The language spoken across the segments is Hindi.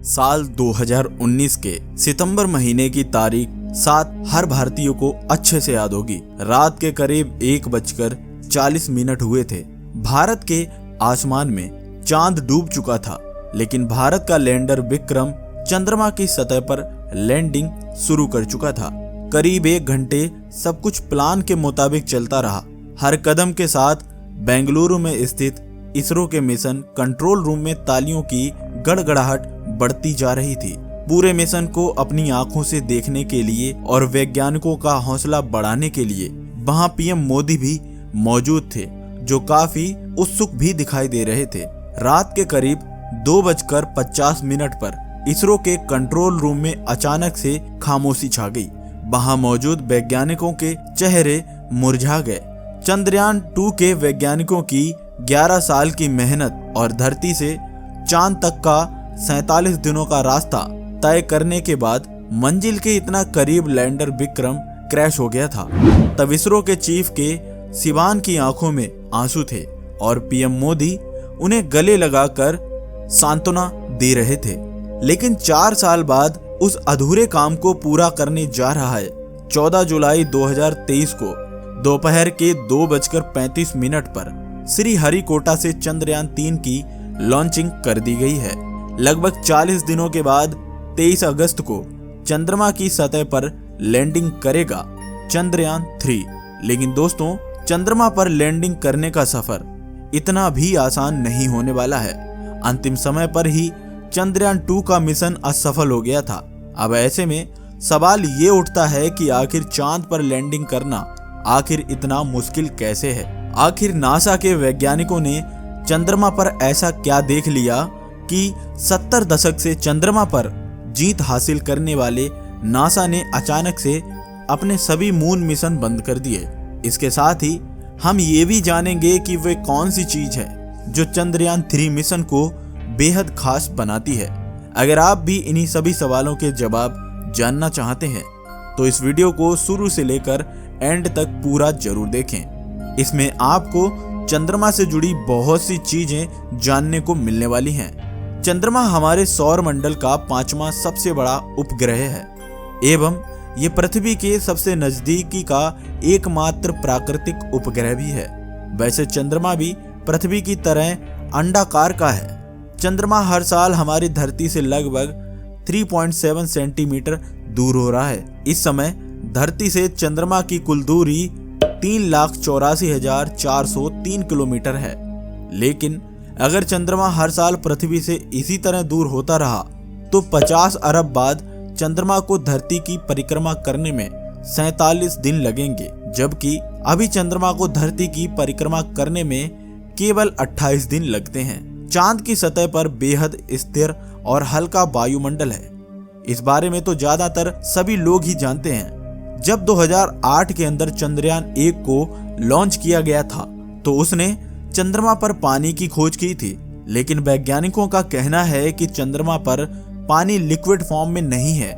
साल 2019 के सितंबर महीने की तारीख 7 हर भारतीय को अच्छे से याद होगी। रात के करीब 1:40 हुए थे। भारत के आसमान में चांद डूब चुका था, लेकिन भारत का लैंडर विक्रम चंद्रमा की सतह पर लैंडिंग शुरू कर चुका था। करीब 1 घंटे सब कुछ प्लान के मुताबिक चलता रहा। हर कदम के साथ बेंगलुरु में स्थित इसरो के मिशन कंट्रोल रूम में तालियों की गड़गड़ाहट बढ़ती जा रही थी। पूरे मिशन को अपनी आंखों से देखने के लिए और वैज्ञानिकों का हौसला बढ़ाने के लिए वहां पीएम मोदी भी मौजूद थे, जो काफी उत्सुक भी दिखाई दे रहे थे। रात के करीब 2:50 पर इसरो के कंट्रोल रूम में अचानक से खामोशी छा गई। वहां मौजूद वैज्ञानिकों के चेहरे मुरझा गए। चंद्रयान 2 के वैज्ञानिकों की 11 साल की मेहनत और धरती से चांद तक का 47 दिनों का रास्ता तय करने के बाद मंजिल के इतना करीब लैंडर विक्रम क्रैश हो गया था। तब इसरो के चीफ के शिवान की आंखों में आंसू थे और पीएम मोदी उन्हें गले लगाकर सांत्वना दे रहे थे। लेकिन 4 साल बाद उस अधूरे काम को पूरा करने जा रहा है। 14 जुलाई 2023 को दोपहर के 2:35 पर श्रीहरिकोटा से चंद्रयान 3 की लॉन्चिंग कर दी गई है। लगभग 40 दिनों के बाद 23 अगस्त को चंद्रमा की सतह पर लैंडिंग करेगा चंद्रयान 3। लेकिन दोस्तों, चंद्रमा पर लैंडिंग करने का सफर इतना भी आसान नहीं होने वाला है। अंतिम समय पर ही चंद्रयान 2 का मिशन असफल हो गया था। अब ऐसे में सवाल ये उठता है कि आखिर चांद पर लैंडिंग करना आखिर इतना मुश्किल कैसे है। आखिर नासा के वैज्ञानिकों ने चंद्रमा पर ऐसा क्या देख लिया कि 70 दशक से चंद्रमा पर जीत हासिल करने वाले नासा ने अचानक से अपने सभी मून मिशन बंद कर दिए। इसके साथ ही हम ये भी जानेंगे कि वे कौन सी चीज है जो चंद्रयान 3 मिशन को बेहद खास बनाती है। अगर आप भी इन्हीं सभी सवालों के जवाब जानना चाहते हैं तो इस वीडियो को शुरू से लेकर एंड तक पूरा जरूर देखें। इसमें आपको चंद्रमा से जुड़ी बहुत सी चीजें जानने को मिलने वाली हैं। चंद्रमा हमारे सौर मंडल का 5वां सबसे बड़ा उपग्रह है एवं ये पृथ्वी के सबसे नजदीकी का एकमात्र प्राकृतिक उपग्रह भी है। वैसे चंद्रमा भी पृथ्वी की तरह अंडाकार का है। चंद्रमा हर साल हमारी धरती से लगभग 3.7 सेंटीमीटर दूर हो रहा है। इस समय धरती से चंद्रमा की कुल दूरी 3,84,403 किलोमीटर है। लेकिन अगर चंद्रमा हर साल पृथ्वी से इसी तरह दूर होता रहा तो 50 अरब बाद चंद्रमा को धरती की परिक्रमा करने में 47 दिन लगेंगे, जबकि अभी चंद्रमा को धरती की परिक्रमा करने में केवल 28 दिन लगते हैं। चांद की सतह पर बेहद स्थिर और हल्का वायुमंडल है। इस बारे में तो ज्यादातर सभी लोग ही जानते हैं। जब 2008 के अंदर चंद्रयान 1 को लॉन्च किया गया था तो उसने चंद्रमा पर पानी की खोज की थी। लेकिन वैज्ञानिकों का कहना है कि चंद्रमा पर पानी लिक्विड फॉर्म में नहीं है।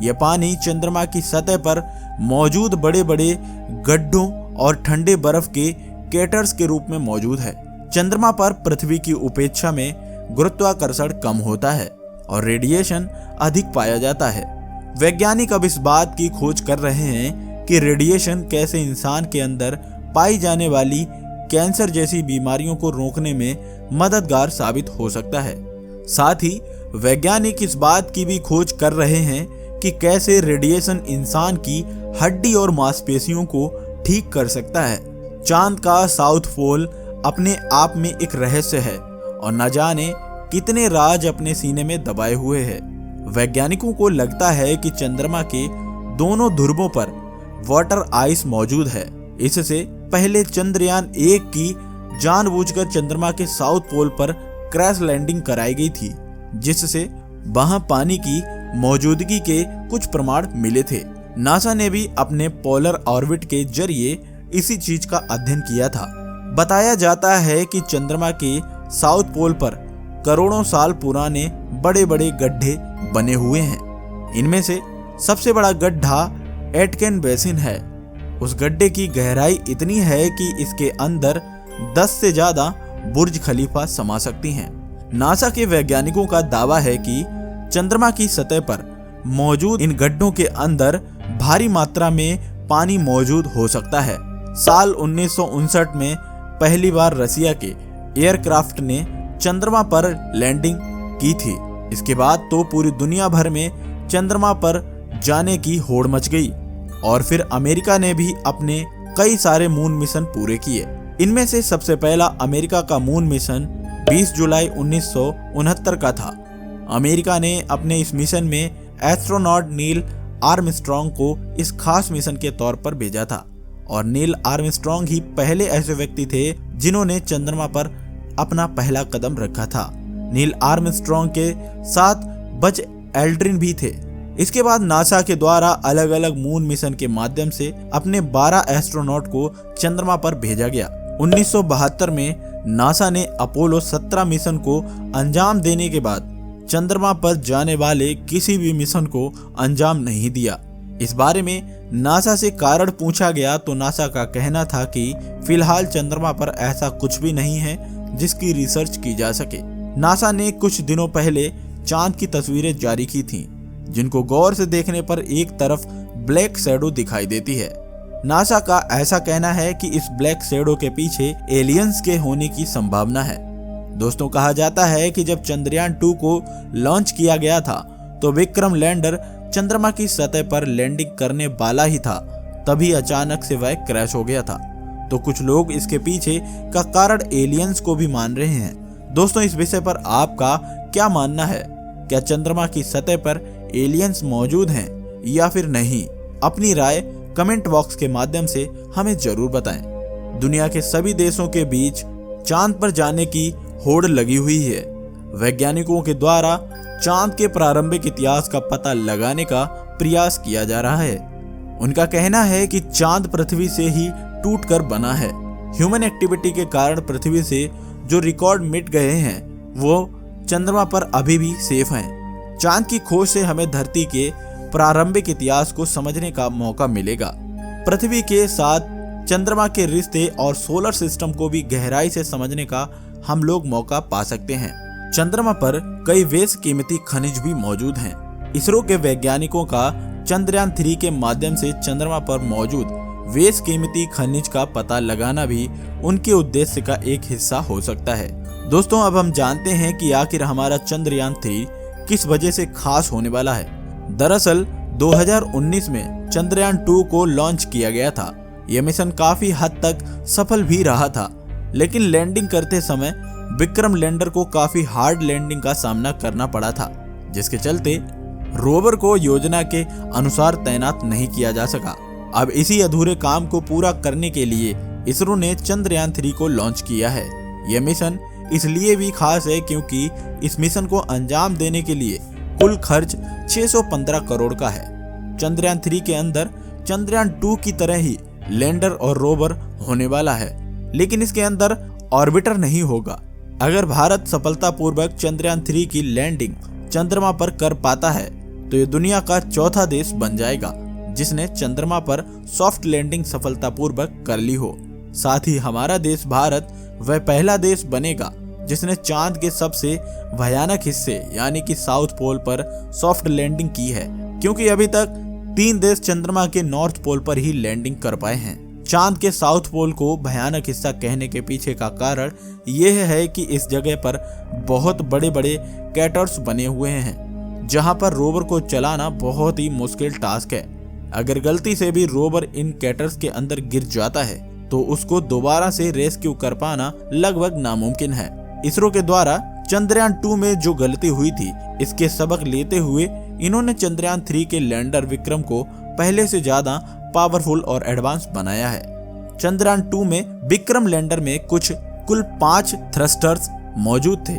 यह पानी चंद्रमा की सतह पर मौजूद बड़े बड़े गड्ढों और ठंडे बर्फ के क्रेटर्स के रूप में मौजूद है। चंद्रमा पर पृथ्वी की उपेक्षा में गुरुत्वाकर्षण कम होता है और रेडिएशन अधिक पाया जाता है। वैज्ञानिक अब इस बात की खोज कर रहे हैं कि रेडिएशन कैसे इंसान के अंदर पाई जाने वाली कैंसर जैसी बीमारियों को रोकने में मददगार साबित हो सकता है। साथ ही वैज्ञानिक इस बात की भी खोज कर रहे हैं कि कैसे रेडिएशन इंसान की हड्डी और मांसपेशियों को ठीक कर सकता है। चांद का साउथ पोल अपने आप में एक रहस्य है और न जाने कितने राज अपने सीने में दबाए हुए हैं। वैज्ञानिकों को लगता है कि चंद्रमा के दोनों ध्रुवों पर वाटर आइस मौजूद है। इससे पहले चंद्रयान 1 की जानबूझकर चंद्रमा के साउथ पोल पर क्रैश लैंडिंग कराई गई थी, जिससे वहां पानी की मौजूदगी के कुछ प्रमाण मिले थे। नासा ने भी अपने पोलर ऑर्बिट के जरिए इसी चीज का अध्ययन किया था। बताया जाता है कि चंद्रमा के साउथ पोल पर करोड़ों साल पुराने बड़े बड़े गड्ढे बने हुए हैं। इनमें से सबसे बड़ा गड्ढा एटकेन बेसिन है। उस गड्ढे की गहराई इतनी है कि इसके अंदर 10 से ज्यादा बुर्ज खलीफा समा सकती हैं। नासा के वैज्ञानिकों का दावा है कि चंद्रमा की सतह पर मौजूद इन गड्ढों के अंदर भारी मात्रा में पानी मौजूद हो सकता है। साल 1959 में पहली बार रसिया के एयरक्राफ्ट ने चंद्रमा पर लैंडिंग की थी। इसके बाद तो पूरी दुनिया भर में चंद्रमा पर जाने की होड़ मच गई और फिर अमेरिका ने भी अपने कई सारे मून मिशन पूरे किए। इनमें से सबसे पहला अमेरिका का मून मिशन 20 जुलाई 1969 का था। अमेरिका ने अपने इस मिशन में एस्ट्रोनॉट नील आर्मस्ट्रॉन्ग को इस खास मिशन के तौर पर भेजा था और नील आर्मस्ट्रॉन्ग ही पहले ऐसे व्यक्ति थे जिन्होंने चंद्रमा पर अपना पहला कदम रखा था। नील आर्मस्ट्रॉन्ग के साथ बज एल्ड्रिन भी थे। इसके बाद नासा के द्वारा अलग अलग मून मिशन के माध्यम से अपने 12 एस्ट्रोनॉट को चंद्रमा पर भेजा गया। 1972 में नासा ने अपोलो 17 मिशन को अंजाम देने के बाद चंद्रमा पर जाने वाले किसी भी मिशन को अंजाम नहीं दिया। इस बारे में नासा से कारण पूछा गया तो नासा का कहना था कि फिलहाल चंद्रमा पर ऐसा कुछ भी नहीं है जिसकी रिसर्च की जा सके। नासा ने कुछ दिनों पहले चांद की तस्वीरें जारी की थीं, जिनको गौर से देखने पर एक तरफ ब्लैक शैडो दिखाई देती है। नासा का ऐसा कहना है कि इस ब्लैक शैडो के पीछे एलियंस के होने की संभावना है। दोस्तों, कहा जाता है कि जब चंद्रयान 2 को लॉन्च किया गया था तो विक्रम लैंडर चंद्रमा की सतह पर लैंडिंग करने वाला ही था, तभी अचानक से वह क्रैश हो गया था। तो कुछ लोग इसके पीछे का कारण एलियंस को भी मान रहे हैं। दोस्तों, इस विषय पर आपका क्या मानना है? क्या चंद्रमा की सतह पर एलियंस मौजूद हैं या फिर नहीं? अपनी राय कमेंट बॉक्स के माध्यम से हमें जरूर बताएं। दुनिया के सभी देशों के बीच चांद पर जाने की होड़ लगी हुई है। वैज्ञानिकों के द्वारा चांद के प्रारंभिक इतिहास का पता लगाने का प्रयास किया जा रहा है। उनका कहना है कि चांद पृथ्वी से ही टूटकर बना है। ह्यूमन एक्टिविटी के कारण पृथ्वी से जो रिकॉर्ड मिट गए हैं वो चंद्रमा पर अभी भी सेफ हैं। चांद की खोज से हमें धरती के प्रारंभिक इतिहास को समझने का मौका मिलेगा। पृथ्वी के साथ चंद्रमा के रिश्ते और सोलर सिस्टम को भी गहराई से समझने का हम लोग मौका पा सकते हैं। चंद्रमा पर कई बेस कीमती खनिज भी मौजूद हैं। इसरो के वैज्ञानिकों का चंद्रयान 3 के माध्यम से चंद्रमा पर मौजूद बेस कीमती खनिज का पता लगाना भी उनके उद्देश्य का एक हिस्सा हो सकता है। दोस्तों, अब हम जानते हैं कि आखिर हमारा चंद्रयान 3 किस वजह से खास होने वाला है। दरअसल 2019 में चंद्रयान 2 को लॉन्च किया गया था। यह मिशन काफी हद तक सफल भी रहा था, लेकिन लैंडिंग करते समय विक्रम लैंडर को काफी हार्ड लैंडिंग का सामना करना पड़ा था, जिसके चलते रोवर को योजना के अनुसार तैनात नहीं किया जा सका। अब इसी अधूरे काम को पूरा करने के लिए इसरो ने चंद्रयान 3 को लॉन्च किया है। यह मिशन इसलिए भी खास है क्योंकि इस मिशन को अंजाम देने के लिए कुल खर्च 615 करोड़ का है। चंद्रयान 3 के अंदर चंद्रयान 2 की तरह ही लैंडर और रोवर होने वाला है, लेकिन इसके अंदर ऑर्बिटर नहीं होगा। अगर भारत सफलतापूर्वक चंद्रयान 3 की लैंडिंग चंद्रमा पर कर पाता है तो ये दुनिया का चौथा देश बन जाएगा जिसने चंद्रमा पर सॉफ्ट लैंडिंग सफलतापूर्वक कर ली हो। साथ ही हमारा देश भारत वह पहला देश बनेगा जिसने चांद के सबसे भयानक हिस्से यानी कि साउथ पोल पर सॉफ्ट लैंडिंग की है, क्योंकि अभी तक 3 देश चंद्रमा के नॉर्थ पोल पर ही लैंडिंग कर पाए हैं। चांद के साउथ पोल को भयानक हिस्सा कहने के पीछे का कारण यह है कि इस जगह पर बहुत बड़े बड़े कैटर्स बने हुए हैं, जहां पर रोवर को चलाना बहुत ही मुश्किल टास्क है। अगर गलती से भी रोवर इन कैटर्स के अंदर गिर जाता है तो उसको दोबारा से रेस्क्यू कर पाना लगभग नामुमकिन है। इसरो के द्वारा चंद्रयान 2 में जो गलती हुई थी, इसके सबक लेते हुए इन्होंने चंद्रयान 3 के लैंडर विक्रम को पहले से ज्यादा पावरफुल और एडवांस बनाया है। चंद्रयान 2 में विक्रम लैंडर में कुल 5 थ्रस्टर्स मौजूद थे,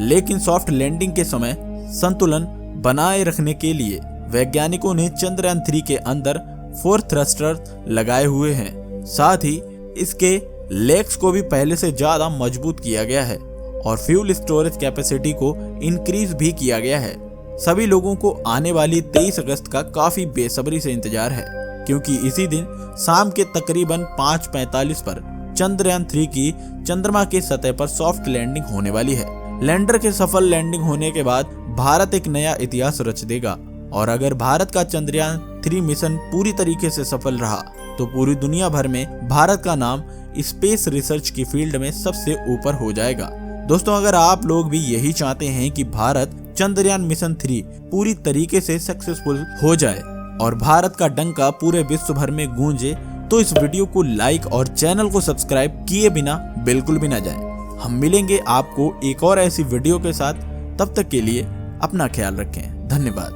लेकिन सॉफ्ट लैंडिंग के समय संतुलन बनाए रखने के लिए वैज्ञानिकों ने चंद्रयान 3 के अंदर 4 थ्रस्टर लगाए हुए हैं। साथ ही इसके लेग्स को भी पहले से ज्यादा मजबूत किया गया है और फ्यूल स्टोरेज कैपेसिटी को इंक्रीज भी किया गया है। सभी लोगों को आने वाली 23 अगस्त का काफी बेसब्री से इंतजार है, क्योंकि इसी दिन शाम के तकरीबन 5:45 पर चंद्रयान 3 की चंद्रमा के सतह पर सॉफ्ट लैंडिंग होने वाली है। लैंडर के सफल लैंडिंग होने के बाद भारत एक नया इतिहास रच देगा। और अगर भारत का चंद्रयान 3 मिशन पूरी तरीके से सफल रहा तो पूरी दुनिया भर में भारत का नाम स्पेस रिसर्च की फील्ड में सबसे ऊपर हो जाएगा। दोस्तों, अगर आप लोग भी यही चाहते हैं कि भारत चंद्रयान मिशन 3 पूरी तरीके से सक्सेसफुल हो जाए और भारत का डंका पूरे विश्व भर में गूंजे, तो इस वीडियो को लाइक और चैनल को सब्सक्राइब किए बिना बिल्कुल भी ना जाएं। हम मिलेंगे आपको एक और ऐसी वीडियो के साथ। तब तक के लिए अपना ख्याल रखें। धन्यवाद।